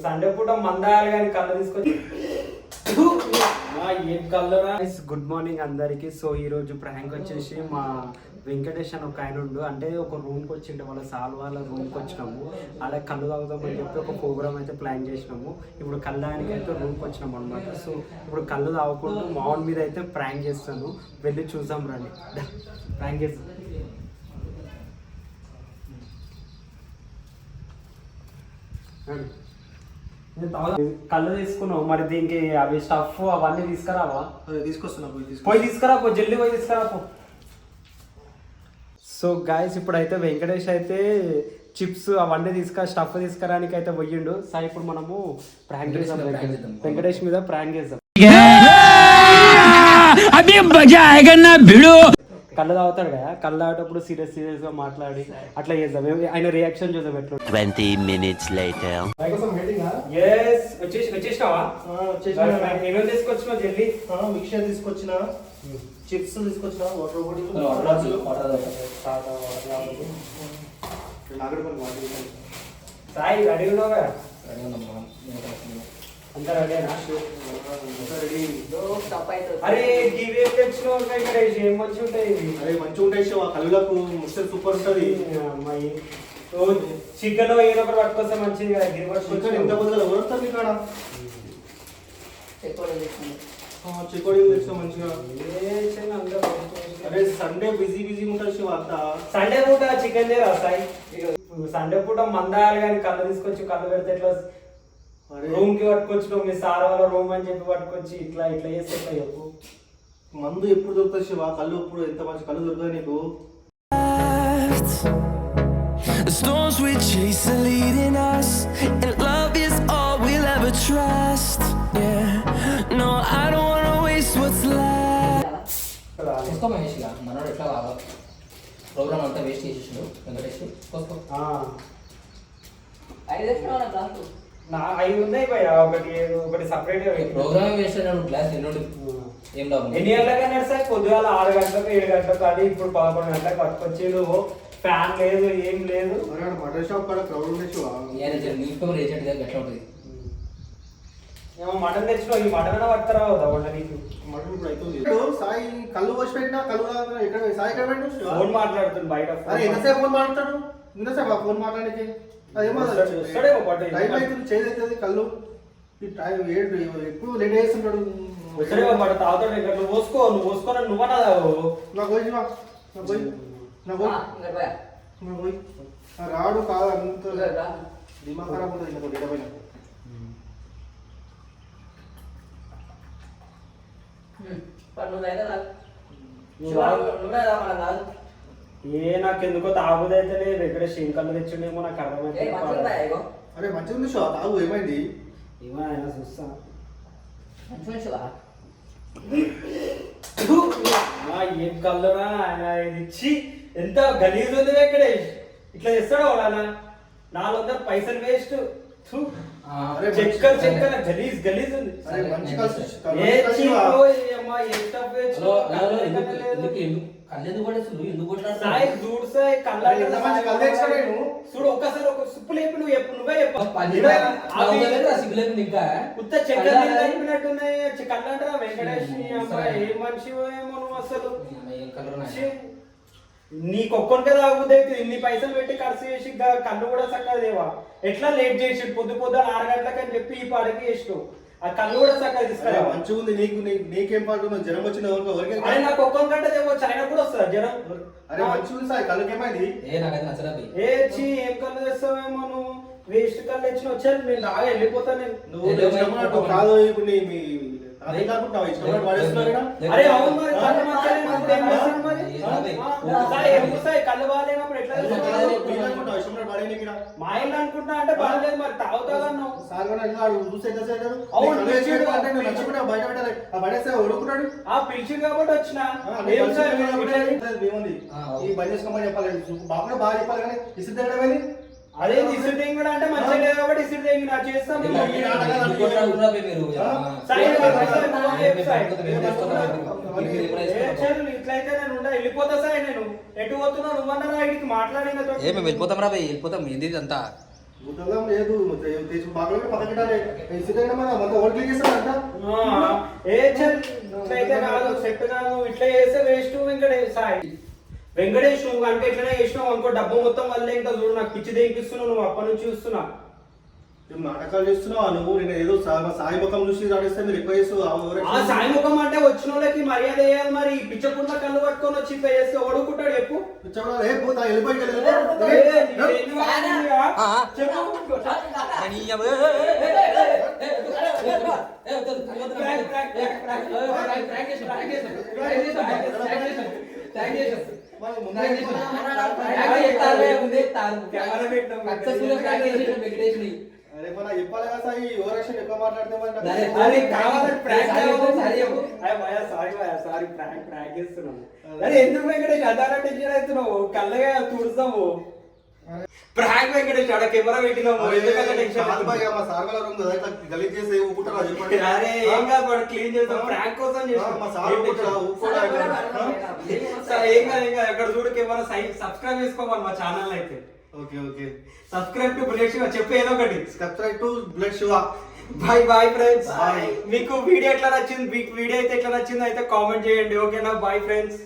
Sunday పూట మందాలు కానీ కళ్ళు తీసుకొచ్చి ఏం కలరా. గుడ్ మార్నింగ్ అందరికి. సో ఈరోజు ప్రాంక్ వచ్చేసి మా వెంకటేష్ అని ఒక ఆయన ఉండు, అంటే ఒక రూమ్కి వచ్చిండే వాళ్ళ సాల్ వాళ్ళ రూమ్కి వచ్చినాము. అలా కళ్ళు తాగుదామని చెప్పి ఒక ప్రోగ్రామ్ అయితే ప్లాన్ చేసినాము. ఇప్పుడు కళ్ళానికి అయితే రూమ్కి వచ్చినాము అనమాట. సో ఇప్పుడు కళ్ళు తాగకుండా మామూలు మీద అయితే ప్రాంక్ చేస్తాను, వెళ్ళి చూసాం రండి. ప్రాంక్ చేస్తాం. కళ్ళు తీసుకున్నావు మరి, దీనికి అవి స్టఫ్ అవన్నీ తీసుకురావా? తీసుకొస్తున్నా, పోయి తీసుకురా, జల్దీ పోయి తీసుకురా పో. సో గాయస్ ఇప్పుడైతే వెంకటేష్ అయితే చిప్స్ అవన్నీ స్టఫ్ తీసుకురానికి అయితే పోయిండు. సార్ ఇప్పుడు మనము ప్రాంక్ చేద్దాం, వెంకటేష్ మీద ప్రాంక్ చేద్దాం. కళ్ళు తాగుతాడు కదా, కళ్ళు తాగేటప్పుడు సీరియస్ గా మాట్లాడి అట్లా చేద్దాం. ఆయన రియాక్షన్ చూద్దాం ఎట్లా. 20 minutes later. వచ్చేసినావా? ఏమేమి తీసుకొచ్చినావు? జల్దీ మిక్చర్ తీసుకొచ్చిన, చిప్స్ తీసుకొచ్చిన, వాటర్ సాయి రెడీ ఉన్నావా? అంతా రెడీనా? అరే ఇవేం తెచ్చినావు వెంకటేష్? ఏం మంచిగా ఉంటాయి? అరే మంచిగా ఉంటాయి, కళ్ళకు మిక్చర్ సూపర్ ఉంటుంది. అమ్మాయి చికెన్ ఏదో ఒకటి పట్టుకొస్తే మంచిది కదా. గిరి పట్టుకొచ్చి ఎంత పొద్దుగా ఎవరుస్తారు ఇక్కడ? చెకోడి తెచ్చిన మంచిగా. అరే సండే బిజీ ఉంటుంది శివ అంతా. సండే పూట చికెన్ లేదా సాయి? సండే పూట మందాలు కానీ కళ్ళు తీసుకొచ్చి కళ్ళు పెడితే ఎట్లా? రూమ్ కి పట్టుకొచ్చినావు, మీ సార్ వాళ్ళ రూమ్ అని చెప్పి పట్టుకొచ్చి ఇట్లా చేస్తే చెప్పు. మందు ఎప్పుడు దొరుకుతుంది శివ? కళ్ళు ఎప్పుడు ఎంత మంచి కళ్ళు దొరుకుతాయి నీకు? The storms we chase are leading us, and love is all we'll ever trust. Yeah, no, I don't wanna waste what's left. చూసుకో మహేష్, ఇక మనోడు ఎట్లా ప్రోగ్రామ్ అంతా వేస్ట్ చేసేసిండు వెంకటేష్. చూసుకో అవి ఉన్నాయి ఒకటి సపరేట్ ప్రోగ్రామ్ వేస్ట్ అయినాడు. క్లాస్ ఎన్నోడు ఏం లాభం? ఎన్ని గంటలకు అన్నాడు సార్? పొద్దుగాల 6 గంటలకు 7 గంటలకు, అది ఇప్పుడు 11 గంటలకు పట్టుకొచ్చి ఫ్యాన్ లేదు ఏం లేదు. మటన్ షాప్ కూడా క్రౌడ్ ఉండే శివ. న్యూస్ పేపర్ ఏజెంట్ దగ్గర ఎట్లా ఉంటుంది? ఏమో మటన్ తెచ్చినావు, ఈ మటన్ పడతారా వంట నీకు? మటన్ ఇప్పుడు అవుతుంది. సాయి కళ్ళు పోసి పెట్టినా కళ్ళు ఎక్కడ? సాయి ఎక్కడ పెట్టు? ఫోన్ మాట్లాడుతుంది బయట. అరే ఎంతసేపు ఫోన్ మాట్లాడతాడు? ఎంతసేపు ఫోన్ మాట్లాడడానికి? అదేమో టైం అవుతుంది, చేంజ్ అవుతుంది. కళ్ళు ఎప్పుడు లేట్ చేస్తుంటాడు. తాగుతాడు ఇంకా. నువ్వు పోసుకో, నువ్వు పోసుకోని నువ్వన్నా తాగు. నాకు పోయి రాడు కాదు, అంత దిమాగ్ ఖరాబ్ ఉంటుంది. ఇంకా పైన నాకెందుకో తాగుదైతే లేదు. ఇక్కడ శంకర్లు తెచ్చిండేమో నాకు అర్థమైతే. అరే మంచిగా ఉంది షో, తాగు. ఏమైంది? ఏమైనా చూస్తా. ఏం కలరా ఆయన ఇచ్చి. ఎంత గలీజ్ ఉంది వెంకటేష్, ఇట్లా చేస్తాడు వాడు. 400 పైసలు వేస్ట్. చెక్కర్ గలీజ్ ఉంది. చూడు ఒక్కసారి ఒక సుప్పు లేపి నువ్వు చెప్పు. నువ్వే ఉత్త చెక్కర్ కలిపినట్టున్నాయి కళ్ళు అంటారా వెంకటేష్? ఏం మనిషి ఏమో నువ్వు అసలు. నీకొక్కరికే తాగుతుంది. ఇన్ని పైసలు పెట్టి ఖర్చు చేసి కళ్ళు కూడా చక్కగా దేవా. ఎట్లా లేట్ చేసి పొద్దున 6 గంటలకు అని చెప్పి ఈ పాడికి చేసినావు. ఆ కళ్ళు కూడా చక్కగా తీసుకురా. మంచిగా ఉంది. నీకేం పాటు జ్వరం వచ్చిన అరే నాకు ఒక్కొక్క గంట తెవచ్చు, ఆయన కూడా వస్తుందా జ్వరం? అరే మంచిగా ఉంది సార్, కళ్ళకి ఏమైంది? ఏం కళ్ళు తెస్తావేమో నువ్వు. వేస్ట్ కళ్ళు తెచ్చిన వచ్చాను నేను రాగా వెళ్ళిపోతాను. నువ్వు కాదు ఇప్పుడు అదే కాకుండా అరే అవును మరి కళ్ళు కళ్ళు బాగాలేనప్పుడు ఎట్లా మా ఇల్లు అనుకుంటా అంటే బాగాలేదు మరి తాగుతాదన్నావు. పిలిచింది కాబట్టి వచ్చిన ఈ బండి చేసుకోమని చెప్పాలి. బాగా బాగా చెప్పాలి కానీ ఇసురు తిరగడం. అదే ఇసురు తెంగుడు అంటే మంచిగా లేదు కాబట్టి ఇసురు తెంగి నా చేస్తాను. ఇట్లా ఇట్లయితే నేను వెళ్ళిపోతా సార్. నేను ఎటు పోతున్నా నువ్వన్నా ఇడికి మాట్లాడిన ఏ మేము వెళ్ళిపోతాం రా భయ్, వెళ్ళిపోతాం. ఏంది ఇదంతా? గుద్దలం లేదు బాగా పక్కకిటాలే సిద్ధంగా మన వంద ఓట్లు క్లిక్ చేస్తాడంట. ఏ ఇట్లయితే కాదు, సెట్ కాదు. ఇట్లా చేస్తే వేస్ట్. వెంకటేష్ నువ్వు అంటే ఇట్లనే చేసినావు అనుకో, డబ్బు మొత్తం వల్లే ఇంకా చూడు. నాకు పిచ్చి దేనికిస్తున్నావు నువ్వు, అప్పటి నుంచి చూస్తున్నా. నువ్వు నాటకాలు చేస్తున్నావు నువ్వు. నేను ఏదో సాయి ముఖం చూసి రాడిస్తే మీరు ఎక్కువ చేస్తూ ఆ సాయి ముఖం అంటే వచ్చిన వాళ్ళకి మర్యాద వేయాలి. మరి పిచ్చకుండా కళ్ళు పట్టుకొని వచ్చి ఇట్లా చేస్తే ఓడుకుంటాడు చెప్పు. వెళ్ళిపోయి అరే మన చెప్పాలి కదా సాయి, ఓవరాక్షన్ ఎక్కువ మాట్లాడితే ఎందుకు వెంకటేష్ అదారా టెన్షన్ అవుతున్నావు? కళ్ళగా తుడుస్తావు. ప్రాంక్ వెంకటేష్ ఆడ కెమెరా పెట్టినాము. గలీజ్ చేసి ఊపుకుంటారా చెప్పండి. అరే ఏం కాదు, క్లీన్ చేస్తాం. ప్రాంక్ కోసం చేస్తాం. ఏం కాదు ఏం కాదు. అక్కడ చూడు కెమెరా. సబ్స్క్రైబ్ చేసుకోమని మా ఛానల్ అయితే. Okay okay. Subscribe to bullet Shiva. చెప్పు ఏదో ఒకటి. Subscribe to bullet Shiva. Bye bye friends. Bye. మీకు వీడియో ఎట్లా నచ్చింది? మీకు వీడియో అయితే ఎట్లా నచ్చింది అయితే కామెంట్ చేయండి. ఓకేనా? Bye friends.